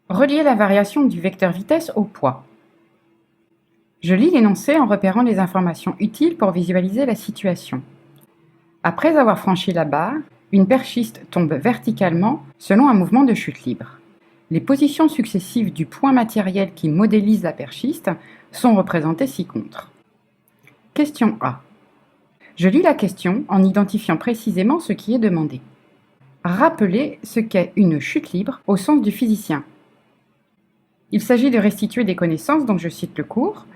Relier la variation du vecteur vitesse au poids. Je lis l'énoncé en repérant les informations utiles pour visualiser la situation. Après avoir franchi la barre, une perchiste tombe verticalement selon un mouvement de chute libre. Les positions successives du point matériel qui modélise la perchiste sont représentées ci-contre. Question A. Je lis la question en identifiant précisément ce qui est demandé. Rappelez ce qu'est une chute libre au sens du physicien. Il s'agit de restituer des connaissances dont je cite le cours.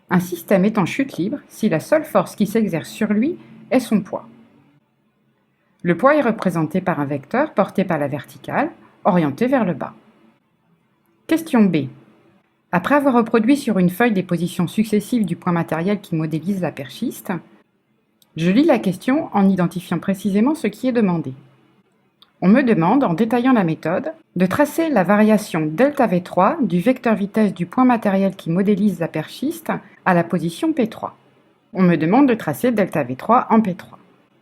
Un système est en chute libre si la seule force qui s'exerce sur lui est son poids. Le poids est représenté par un vecteur porté par la verticale, orienté vers le bas. Question B. Après avoir reproduit sur une feuille des positions successives du point matériel qui modélise la perchiste, je lis la question en identifiant précisément ce qui est demandé. On me demande, en détaillant la méthode, de tracer la variation ΔV3 du vecteur vitesse du point matériel qui modélise la perchiste à la position P3. On me demande de tracer ΔV3 en P3.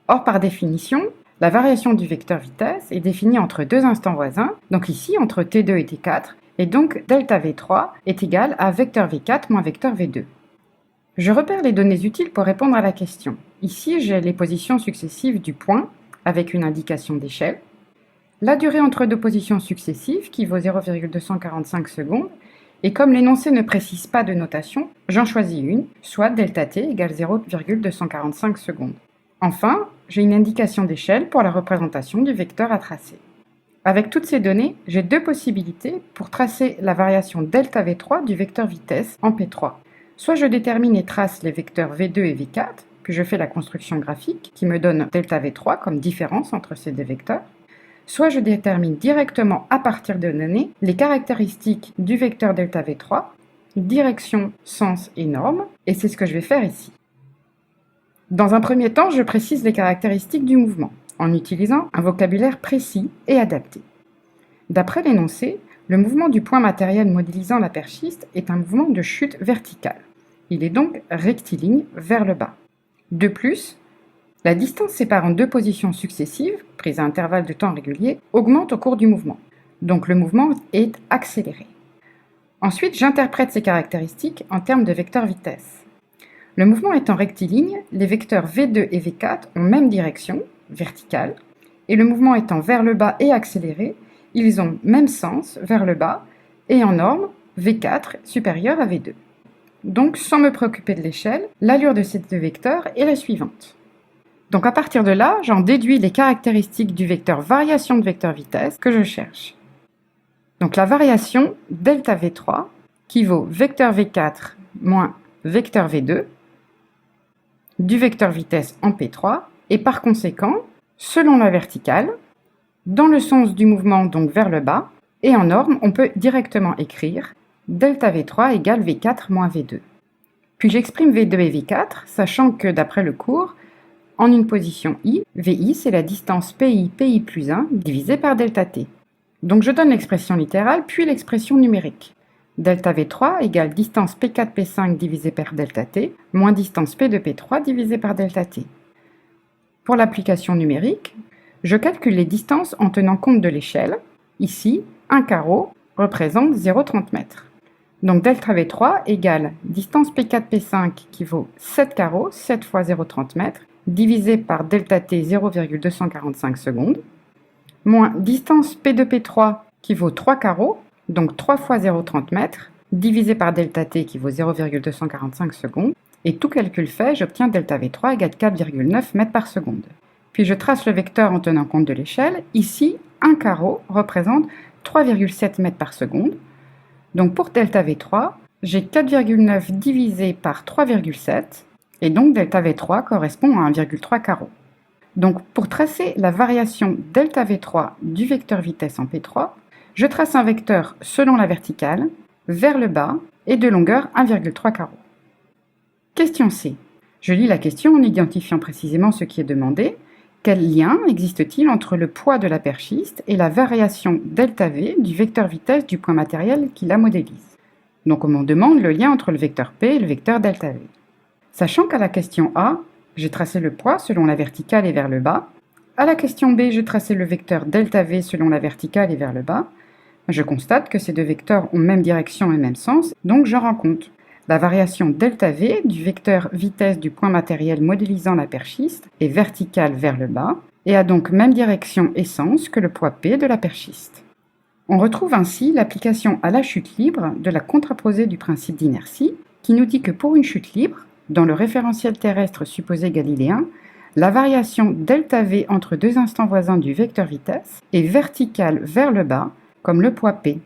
Or, par définition, la variation du vecteur vitesse est définie entre deux instants voisins, donc ici entre T2 et T4, et donc ΔV3 est égal à vecteur V4 moins vecteur V2. Je repère les données utiles pour répondre à la question. Ici, j'ai les positions successives du point avec une indication d'échelle, la durée entre deux positions successives qui vaut 0,245 secondes, et comme l'énoncé ne précise pas de notation, j'en choisis une, soit ΔT égale 0,245 secondes. Enfin, j'ai une indication d'échelle pour la représentation du vecteur à tracer. Avec toutes ces données, j'ai deux possibilités pour tracer la variation ΔV3 du vecteur vitesse en P3. Soit je détermine et trace les vecteurs V2 et V4, puis je fais la construction graphique qui me donne ΔV3 comme différence entre ces deux vecteurs, soit je détermine directement à partir de données les caractéristiques du vecteur ΔV3, direction, sens et norme, et c'est ce que je vais faire ici. Dans un premier temps, je précise les caractéristiques du mouvement, en utilisant un vocabulaire précis et adapté. D'après l'énoncé, le mouvement du point matériel modélisant la perchiste est un mouvement de chute verticale. Il est donc rectiligne vers le bas. De plus, la distance séparant deux positions successives, prises à intervalles de temps réguliers, augmente au cours du mouvement. Donc le mouvement est accéléré. Ensuite, j'interprète ces caractéristiques en termes de vecteur vitesse. Le mouvement étant rectiligne, les vecteurs V2 et V4 ont même direction, verticale, et le mouvement étant vers le bas et accéléré, ils ont même sens, vers le bas, et en norme, V4 supérieur à V2. Donc, sans me préoccuper de l'échelle, l'allure de ces deux vecteurs est la suivante. Donc à partir de là, j'en déduis les caractéristiques du vecteur variation de vecteur vitesse que je cherche. Donc la variation ΔV3 qui vaut vecteur V4 moins vecteur V2 du vecteur vitesse en P3 et par conséquent, selon la verticale, dans le sens du mouvement donc vers le bas, et en norme, on peut directement écrire ΔV3 égale V4 moins V2. Puis j'exprime V2 et V4, sachant que d'après le cours, en une position I, VI c'est la distance PI plus 1 divisée par ΔT. Donc je donne l'expression littérale puis l'expression numérique. ΔV3 égale distance P4 P5 divisée par ΔT moins distance P2 P3 divisée par ΔT. Pour l'application numérique, je calcule les distances en tenant compte de l'échelle. Ici, un carreau représente 0,30 m. Donc ΔV3 égale distance P4 P5 qui vaut 7 carreaux, 7 fois 0,30 m, divisé par ΔT 0,245 secondes, moins distance P2 P3 qui vaut 3 carreaux, donc 3 fois 0,30 m, divisé par ΔT qui vaut 0,245 secondes, et tout calcul fait, j'obtiens ΔV3 égale 4,9 m par seconde. Puis je trace le vecteur en tenant compte de l'échelle. Ici, un carreau représente 3,7 m par seconde. Donc pour ΔV3, j'ai 4,9 divisé par 3,7, et donc ΔV3 correspond à 1,3 carreau. Donc pour tracer la variation ΔV3 du vecteur vitesse en P3, je trace un vecteur selon la verticale, vers le bas, et de longueur 1,3 carreau. Question C. Je lis la question en identifiant précisément ce qui est demandé. Quel lien existe-t-il entre le poids de la perchiste et la variation ΔV du vecteur vitesse du point matériel qui la modélise? Donc on me demande le lien entre le vecteur P et le vecteur ΔV. Sachant qu'à la question A, j'ai tracé le poids selon la verticale et vers le bas. À la question B, j'ai tracé le vecteur ΔV selon la verticale et vers le bas. Je constate que ces deux vecteurs ont même direction et même sens, donc j'en rends compte. La variation ΔV du vecteur vitesse du point matériel modélisant la perchiste est verticale vers le bas et a donc même direction et sens que le poids P de la perchiste. On retrouve ainsi l'application à la chute libre de la contraposée du principe d'inertie qui nous dit que pour une chute libre, dans le référentiel terrestre supposé galiléen, la variation ΔV entre deux instants voisins du vecteur vitesse est verticale vers le bas comme le poids P.